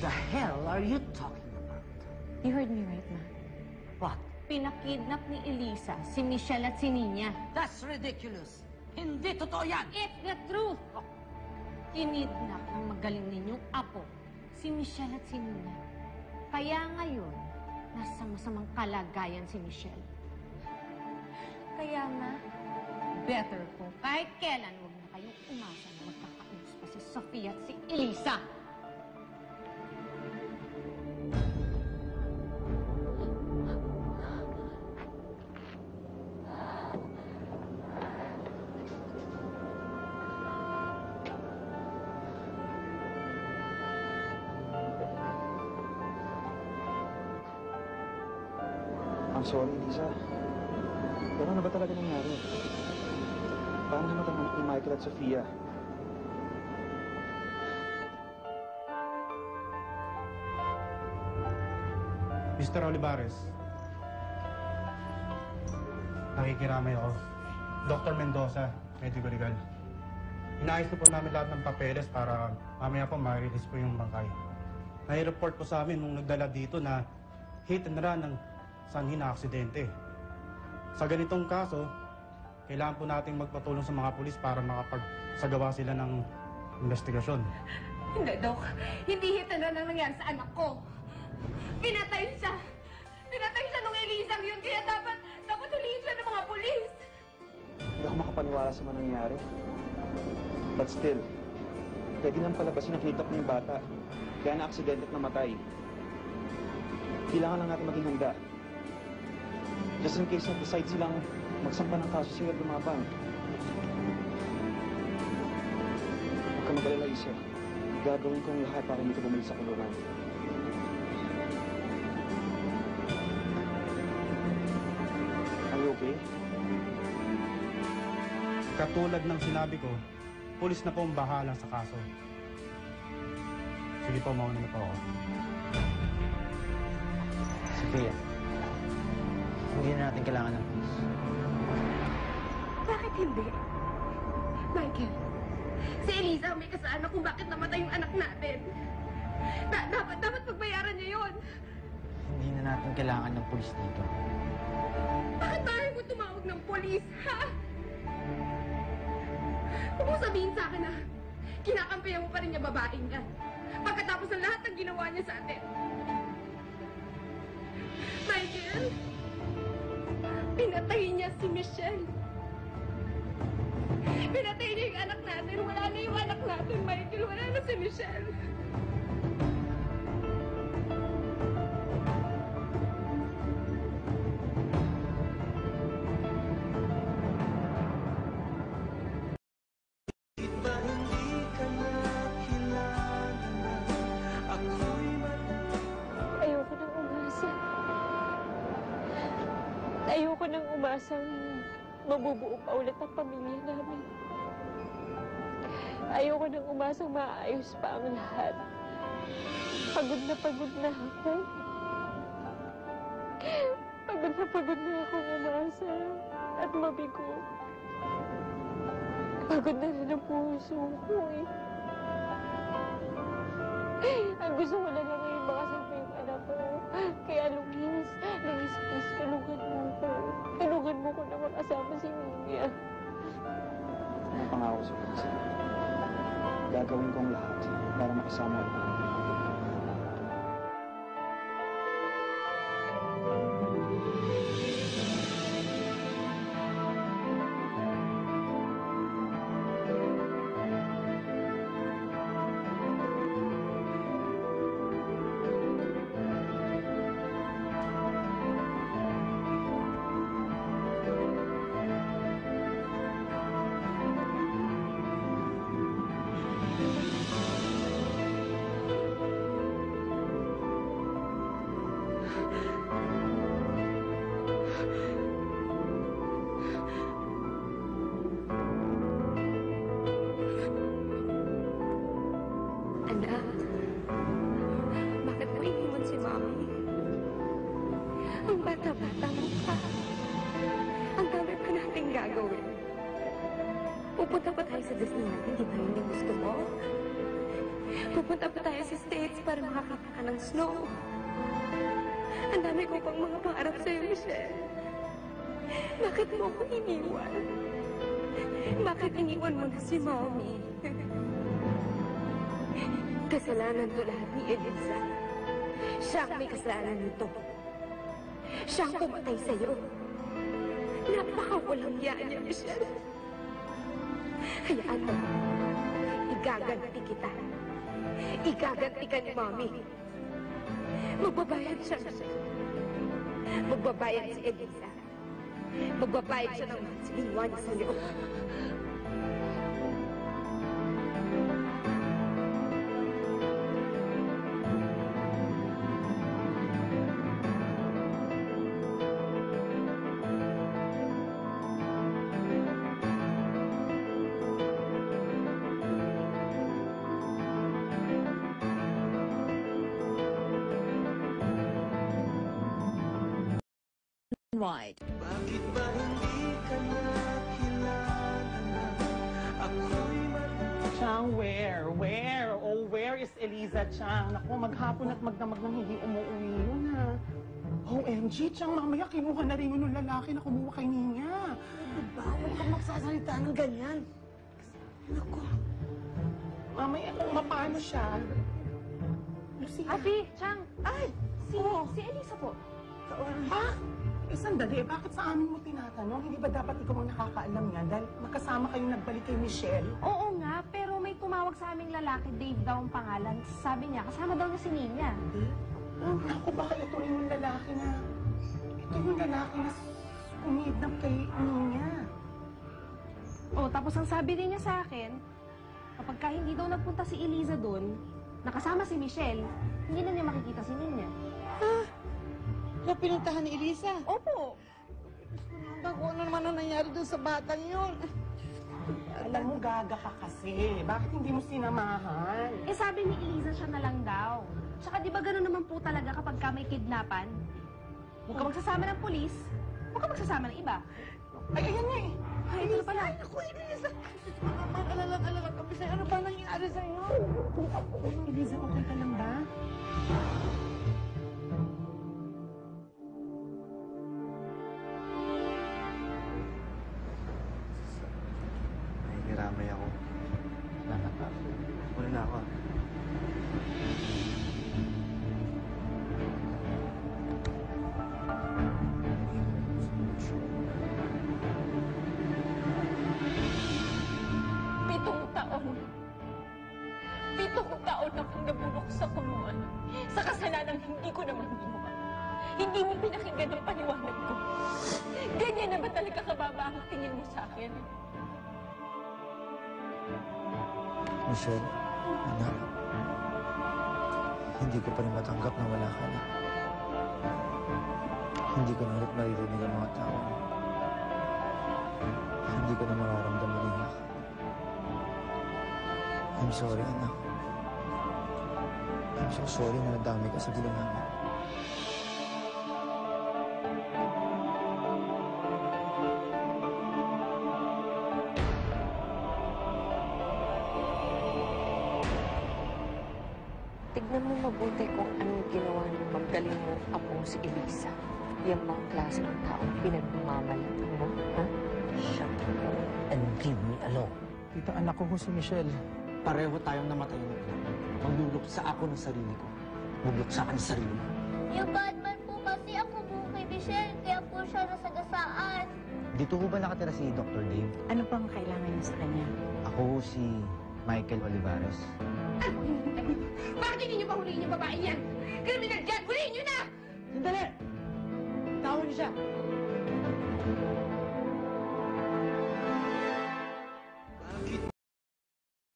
the hell are you talking about? You heard me right, Ma. What? Pinakidnap ni Elisa si Michelle at si Nina. That's ridiculous. Hindi totoo yan. It's the truth. Kinidnap ng magaling ninyong apo si Michelle at si Nina. Kaya ngayon, nasa masamang kalagayan si Michelle. Kaya nga, better kung kahit kailan huwag na kayong umasa na magkakaayos pa si Sofia at si Elisa. I'm sorry, Lisa. Pero ano ba talaga nangyari? Paano naman ang anak ni Michael at Sofia? Mr. Olivares, nakikiramay ako. Dr. Mendoza, medical legal. Inaayos po namin lahat ng papeles para mamaya po ma-release po yung bangkay. Nai-report po sa amin nung nagdala dito na hit and run ng sanhi na aksidente. Sa ganitong kaso, kailangan po nating magpatulong sa mga pulis para makapagsagawa sila ng investigasyon. Hindi, Dok. Hindi hit and run ang nangyari sa anak ko. Pinatay siya. Pinatay siya nung Elisang yun. Kaya dapat huliin siya ng mga pulis. Hindi ako makapaniwala sa mga nangyari. But still, pwede nang palabasin ang hilltop ng bata. Kaya na-aksidente at namatay. Kailangan lang natin maging handa. Just in case na-decide silang magsampa ng kaso sila at lumaban. Huwag ka mag-alala, Isa. Gagawin kong lahat para hindi ka bumalik sa kulungan. Are you okay? Katulad ng sinabi ko, pulis na po ang bahala sa kaso. Sige po, mauna na po ako. Sofia, hindi na natin kailangan ng pulis. Bakit hindi? Michael, si Elisa may kasalanan kung bakit namatay yung anak natin. Dapat pagbayaran niya yun. Hindi na natin kailangan ng pulis dito. Bakit tayo mo tumawag ng polis, ha? Huwag mo sabihin sa akin na kinakampihan mo pa rin niya babaeng yan. Pagkatapos ng lahat ng ginawa niya sa atin. Michael, pinatay niya si Michelle. Pinatay niya yung anak natin. Wala na yung anak natin, Michael. Wala na si Michelle. Ayoko nang umasa. Ayoko nang umasang mabubuo pa ulit ang pamilya namin. Ayoko nang umasang maayos pa ang lahat. Pagod na ako. Pagod na akong umasa at mabigo. Pagod na rin ang puso ko eh. Ang gusto ko na lang ngayon makasal pa yung anak ko. Kaya Luis, please, tulungan mo ko. Tulungan mo ko na makasama si Nina. Ang pangako sa Lisa. Gagawin kong lahat para makasama ko. Anak, bakit mo iniwan si Mami? Ang bata-bata mo pa. Ang dami pa nating gagawin. Pupunta pa tayo sa Disneyland, di ba yun yung gusto mo? Pupunta pa tayo sa States para makakita ka ng snow. Ang dami ko pang mga pangarap sa'yo, Michelle. Bakit mo ako iniwan? Bakit iniwan mo na si Mommy? Kasalanan to lahat ni Elisa. Siya ang may kasalanan nito. Siya ang pumatay sa'yo. Napakawalang yan niya, Michelle. Hayaan mo. Igaganti kita. Igaganti ka ni Mommy. Magbabayad siya, Michelle. Magbabayad si Elisa. Magbabayad siya ng mahal sa ginawa niya sa'yo. Wide. Bakit ba hindi ka na kilala na ako'y Chang, where? Where? Oh, where is Eliza Chang? Naku, maghapon at magdamag nang hindi umuwi yun, ha? OMG, Chang, mamaya kinuha na rin yun ng lalaki na kumuha kay Ninya. Bawal kang magsasalita ng ganyan. Naku. Mamaya kung mapano siya. Lucia. Ate, Chang, Ay! si Elisa po. Ha? Eh, sandali. Bakit sa amin mo tinatanong? Hindi ba dapat ikaw ang nakakaalam niya? Dahil magkasama kayong nagbalik kay Michelle? Oo nga, pero may tumawag sa aming lalaki, Dave daw ang pangalan. Sabi niya, kasama daw niya si Nina. Ako, baka ito rin yung lalaki na... Ito yung lalaki na umidnap kay Nina. Oh, tapos ang sabi din niya sa akin, kapag ka hindi daw nagpunta si Eliza doon, nakasama si Michelle, hindi na niya makikita si Nina. Kaya pinuntahan ni Elisa. Opo. Kung ano naman ang nangyari doon sa batang yun. Alam mo, gaga ka kasi. Bakit hindi mo sinamahan? Eh sabi ni Eliza siya na lang daw. Tsaka di ba gano'n naman po talaga kapag ka may kidnapan? Huwag ka magsasama ng polis, huwag ka magsasama ng iba. Ay, ayan na eh. Ay, ito na pala. Ay, naku, Elisa. Alala kami sa'yo. Ano ba nangyari sa'yo? Eliza, okay ka lang ba? Nahihirammay ako. Salamat pa. Muna na ako. Pitong taon akong nabulok sa kulungan sa kasalanan hindi ko naman ginawa. Hindi mo pinakinggan ang paliwanag ko. Ganyan na ba talaga kababa ang tingin mo sa akin? Michelle, anak, hindi ko pa rin matanggap na wala ka na. Hindi ko na ulit maririnig ang mga tao. Hindi ko na mararamdaman din ako. I'm sorry, anak. I'm so sorry na nadami ka sa gulo namin. Tignan mo mabuti kung anong ginawa ng magaling mo apo si Elisa. Yung mga klase ng tao pinagmamalatan mo, ha? Shut up and leave me alone. Tita, anak ko si Michelle. Pareho tayong namatay nito. Magluluksa ako ng sarili ko. Magluksa ka ng sarili mo. Yung Batman po kasi ako po kay Michelle, kaya po siya nasagasaan. Dito ko ba nakatira si Dr. Dave? Ano pang kailangan niyo sa kanya? Ako si Michael Olivares. Bakit hindi niyo pa huliin yung babae yan? Kriminal dyan! Huliin niyo na! Sandali! Tawag niyo siya.